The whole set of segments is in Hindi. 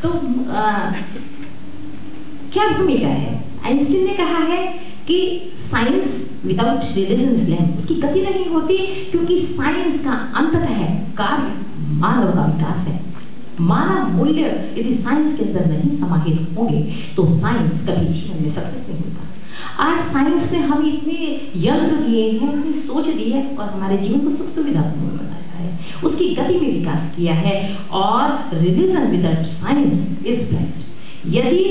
तो क्या भूमिका है? आइंस्टीन ने कहा है कि science without religion is lamp, उसकी गति नहीं होती, क्योंकि साइंस का अंततः कार्य मानव का विकास है। मानव मूल्य यदि साइंस के अंदर नहीं समाहित होंगे तो साइंस कभी जीवन में सक्सेस नहीं होता। आज साइंस ने हमें इतने यंत्र दिए हैं, इतनी सोच दी है और हमारे जीवन को सुख सुविधापूर्ण बनाया है, उसकी गति में विकास किया है। और religion without science is blind. यदि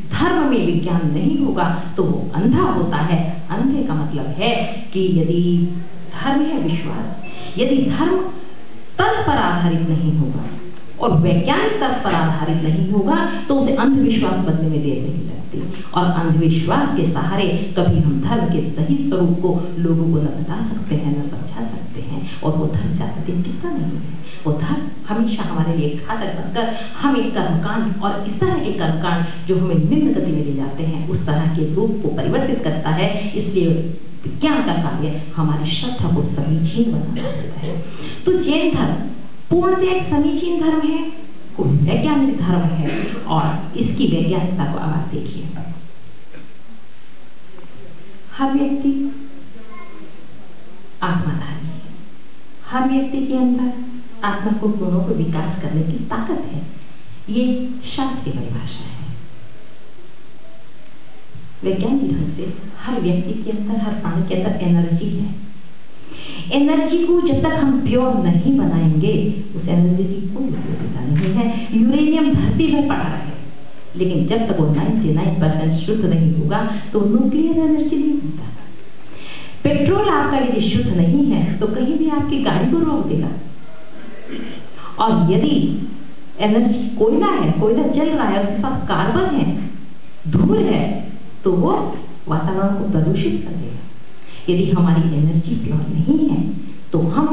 धर्म में विज्ञान नहीं होगा तो वो अंधा होता है। अंधे का मतलब है कि यदि धर्म है विश्वास, यदि धर्म तर्क पर आधारित नहीं होगा और वैज्ञानिक तर्क पर आधारित नहीं होगा तो उसे अंधविश्वास बनने में देर नहीं लगती। और अंधविश्वास के सहारे कभी हम धर्म के सही स्वरूप को लोगों को न बता सकते हैं, न समझा सकते हैं, और वो धर्म ज्यादा दिन टिकता नहीं है। वो धर्म हमेशा हमारे लिए घातक बनकर हमें कर्मकांड और इस तरह के कर्मकांड जो हमें निम्न गति में ले जाते हैं उस तरह के रूप को परिवर्तित करता है। इसलिए विज्ञान का कार्य हमारी श्रद्धा को समीचीन बनाना होता है। तो जैन धर्म पूर्णतः एक समीचीन धर्म है, कोई वैज्ञानिक धर्म है, और इसकी वैज्ञानिकता को अब आप देखिए। हर व्यक्ति आत्माधारी है, हर व्यक्ति के अंदर आत्मा को गुणों को विकास करने की ताकत है। ये शास्त्र की परिभाषा है। वैज्ञानिक ढंग से हर व्यक्ति के अंदर, हर प्राणी के अंदर एनर्जी है। एनर्जी को जब तक हम प्योर नहीं बनाएंगे उस एनर्जी की कोई उपयोगिता नहीं है। यूरेनियम धरती में पड़ा है, लेकिन जब तक वो 99% शुद्ध नहीं होगा तो न्यूक्लियर एनर्जी नहीं होता। पेट्रोल आपका यदि शुद्ध नहीं है तो कहीं भी आपकी गाड़ी को रोक देगा। और यदि एनर्जी कोयला है, कोयला जल रहा है, उसके पास कार्बन है, धूल है, तो वो वातावरण को प्रदूषित कर देगा। यदि हमारी एनर्जी प्योर नहीं है तो हम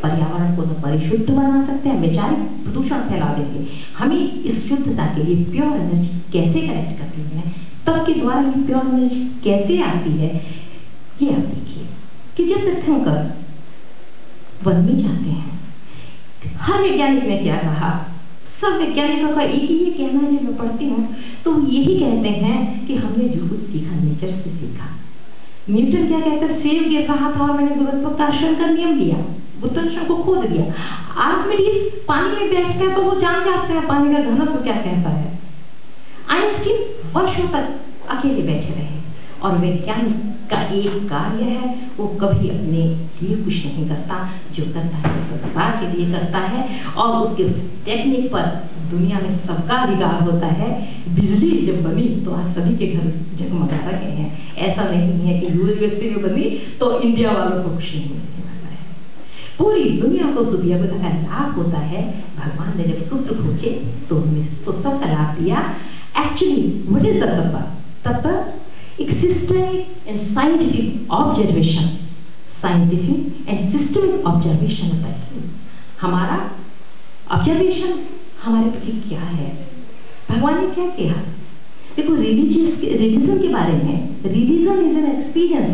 पर्यावरण को न परिशुद्ध बना सकते हैं, वैचारिक प्रदूषण फैला देंगे। हमें इस शुद्धता के लिए प्योर एनर्जी कैसे कनेक्ट करनी है, तब के द्वारा ये प्योर एनर्जी कैसे आती है, ये आप देखिए कि जब तीर्थंकर वन में जाते हैं, हर वैज्ञानिक ने क्या कहा, सब वैज्ञानिकों का एक ही ये कहना है, जब मैं पढ़ती हूँ तो यही कहते हैं कि हमने जो कुछ सीखा नेचर से सीखा। न्यूटन क्या कहता है, सेब गिर रहा था और मैंने गुरुत्वाकर्षण का नियम लिया, गुरुत्वाकर्षण को खोद दिया। आर्किमिडीज पानी में बैठता है तो वो जान जाता है पानी का घनत्व क्या कहता है। आइंस्टीन वर्षों तक अकेले बैठे रहे। और वैज्ञानिक का एक कार्य है, वो कभी अपने लिए कुछ नहीं करता, जो करता है संसार के लिए करता है। और उसके टेक्निक पर दुनिया में सबका अधिकार होता है। बिजली जब बनी तो आज सभी के घर जगमगा रहे हैं। ऐसा नहीं है कि यूनिवर्सिटी में बनी तो इंडिया वालों को कुछ नहीं मिलने वाला है। पूरी दुनिया को दुनिया को का लाभ होता है। भगवान ने जब सूत्र खोजे तो उन्हें सबका लाभ दिया। एक्चुअली व्हाट इज द तत्व? एक systemic and scientific observation, scientific and systemic observation होता है। हमारा ऑब्जर्वेशन हमारे प्रति क्या है, भगवान ने क्या किया। देखो रिलीजन के बारे में, रिलीजन इज एन एक्सपीरियंस।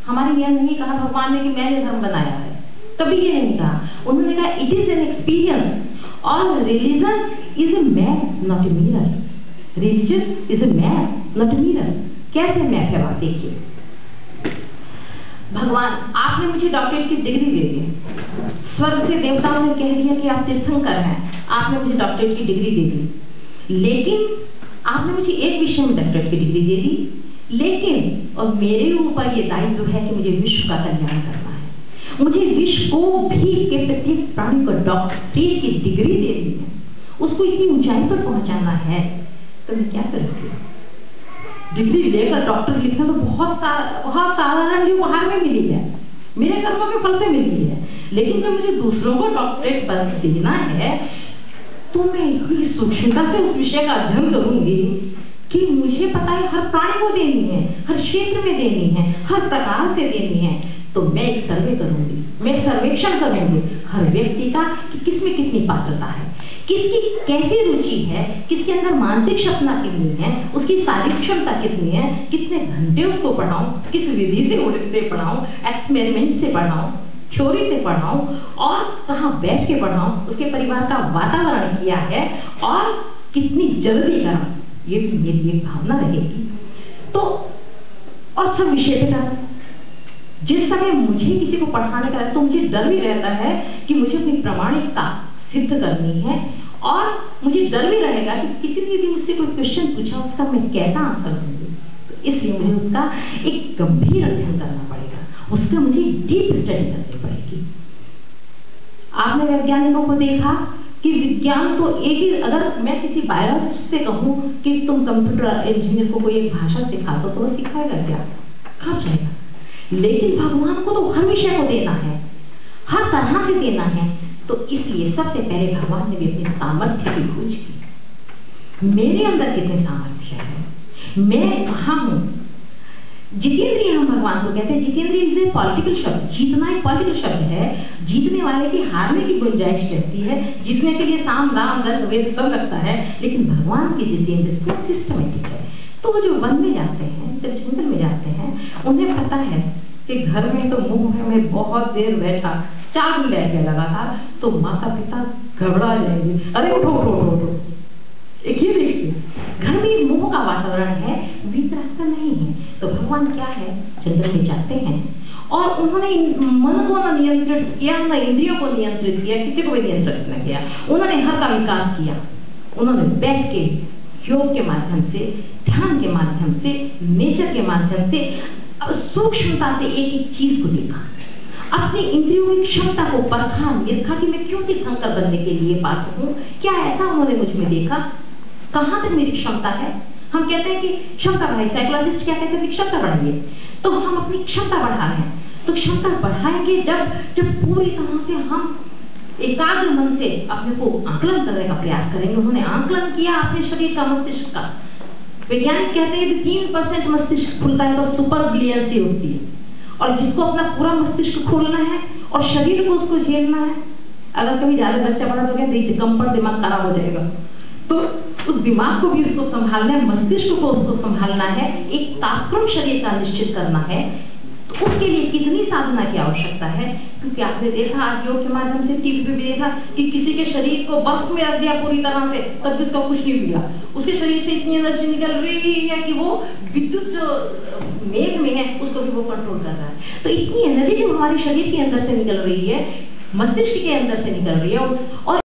हमारे यहाँ नहीं कहा भगवान ने कि मैंने धर्म बनाया है, कभी ये नहीं कहा। उन्होंने कहा इट इज एन एक्सपीरियंस। और religion is a map not a mirror. Religion is a map not a mirror. कैसे मैप है आप देखिए। भगवान आपने मुझे डॉक्टरेट की डिग्री दे दी, स्वर्ग से देवताओं ने कह दिया कि आप तीर्थंकर हैं, आपने मुझे डॉक्टरेट की डिग्री दे दी। लेकिन आपने मुझे एक विषय में डॉक्टरेट की डिग्री दे दी, लेकिन और मेरे ऊपर ये दायित्व है कि मुझे विश्व का कल्याण करना है। मुझे विश्व को भी के प्रत्येक प्राणी को डॉक्टरेट की डिग्री दे दी है, उसको इतनी ऊंचाई पर पहुंचाना है। तो मैं क्या करूँगी? डिग्री लेकर डॉक्टर लिखना तो बहुत साधारण व्यवहार में मिली है, मेरे कर्मों के फल से मिली है। लेकिन जब मुझे दूसरों को डॉक्टरेट पर देना है तो मैं इतनी सूक्ष्मता से उस विषय का अध्ययन करूंगी कि मुझे पता है हर प्राणी को देनी है, हर क्षेत्र में देनी है, हर प्रकार से देनी है। तो मैं एक सर्वे करूंगी, मैं सर्वेक्षण करूंगी हर व्यक्ति का कि किसमें कितनी पात्रता है, किसकी कैसी रुचि है, किसके अंदर मानसिक क्षमता कितनी है, उसकी शारीरिक क्षमता कितनी है, कितने घंटे उसको पढ़ाऊं, किस विधि से पढ़ाऊं, एक्सपेरिमेंट से पढ़ाऊं, थ्योरी से पढ़ाऊं और कहाँ बैठ के पढ़ाऊं, उसके परिवार का वातावरण किया है और कितनी जल्दी कराऊं, ये भी मेरी एक भावना रहेगी। तो और सब विषय पे करा, जिस समय मुझे किसी को पढ़ाने का तो मुझे डर भी रहता है कि मुझे अपनी प्रामाणिकता सिद्ध करनी है और मुझे डर भी रहेगा कि किसी ने भी मुझसे कोई क्वेश्चन पूछा उसका मैं कैसा आंसर दूंगी। तो इसलिए मुझे उसका एक गंभीर अध्ययन करना पड़ेगा, उसका मुझे डीप स्टडी करनी पड़ेगी। आपने वैज्ञानिकों को देखा कि विज्ञान तो एक ही, अगर मैं किसी बायोलॉजिस्ट से कहूँ कि तुम कंप्यूटर इंजीनियर को कोई एक भाषा सिखा दो तो वो सिखाएगा क्या, कहाँ जाएगा। लेकिन भगवान को तो हर विषय को देना है, हर तरह से देना है। तो इसलिए सबसे पहले भगवान ने भी अपनी सामर्थ्य की खोज की, मेरे अंदर कितने सामर्थ्य है, मैं कहाँ हूँ। जितेंद्रिय हम भगवान को कहते हैं। जितेंद्रिय पॉलिटिकल शब्द, जीतना एक पॉलिटिकल शब्द है। जीतने वाले की हारने की गुंजाइश रहती है, जीतने के लिए साम दाम दंड वेद सब लगता है, लेकिन भगवान की जितेंद्र सिस्टमेटिक है। तो वो जो वन में जाते हैं, जब जंगल में जाते हैं, उन्हें पता है कि घर में तो मुंह में बहुत देर बैठा, 4 दिन बैठ गया लगातार, तो माता पिता घबरा जाएंगे, अरे उठो उठो उठो। एक ही देखिए, घर में मोह का वातावरण है, बीच रास्ता नहीं है। तो भगवान क्या है, जंगल में जाते हैं और उन्होंने मन को न नियंत्रित किया, न इंद्रियों को नियंत्रित किया, किसी को भी नियंत्रित न किया। उन्होंने हर का विकास किया। उन्होंने बैठ के योग के माध्यम से, ध्यान के माध्यम से, नेचर के माध्यम से सूक्ष्मता से एक एक चीज को देखा, अपनी इंद्रियों की क्षमता को परखा, देखा कि मैं क्यों तीर्थंकर बनने के लिए पात्र हूँ, क्या ऐसा उन्होंने मुझ में देखा, कहाँ तक मेरी क्षमता है। हम कहते हैं कि क्षमता बढ़ाई, साइकोलॉजिस्ट क्या कहते हैं कि क्षमता बढ़ाइए। तो हम अपनी क्षमता बढ़ा रहे हैं, तो क्षमता बढ़ाएंगे जब पूरी तरह से हम एकाग्र मन से अपने को आकलन करने का प्रयास करेंगे। उन्होंने आकलन किया अपने शरीर का, मस्तिष्क का। वैज्ञानिक कहते हैं कि 3% मस्तिष्क खुलता है तो सुपर ब्रिलियंसी होती है, और जिसको अपना पूरा मस्तिष्क खोलना है और शरीर को उसको झेलना है, अगर कभी ज्यादा बच्चा बड़ा हो गया तो कंपर दिमाग खराब हो जाएगा। तो उस दिमाग को भी उसको संभालना है, मस्तिष्क को उसको संभालना है, एक तात्कालिक शरीर का निश्चित करना है। तो उसके लिए कितनी साधना की आवश्यकता है, क्योंकि आपने देखा आज योग के माध्यम से टीवी पे भी देखा कि किसी के शरीर को बर्फ में रख दिया पूरी तरह से, तब भी उसका कुछ नहीं मिला। उसके शरीर से इतनी एनर्जी निकल रही है कि वो विद्युत जो मेघ में है उसको भी वो कंट्रोल कर रहा है। तो इतनी एनर्जी जो हमारे शरीर के अंदर से निकल रही है, मस्तिष्क के अंदर से निकल रही है, और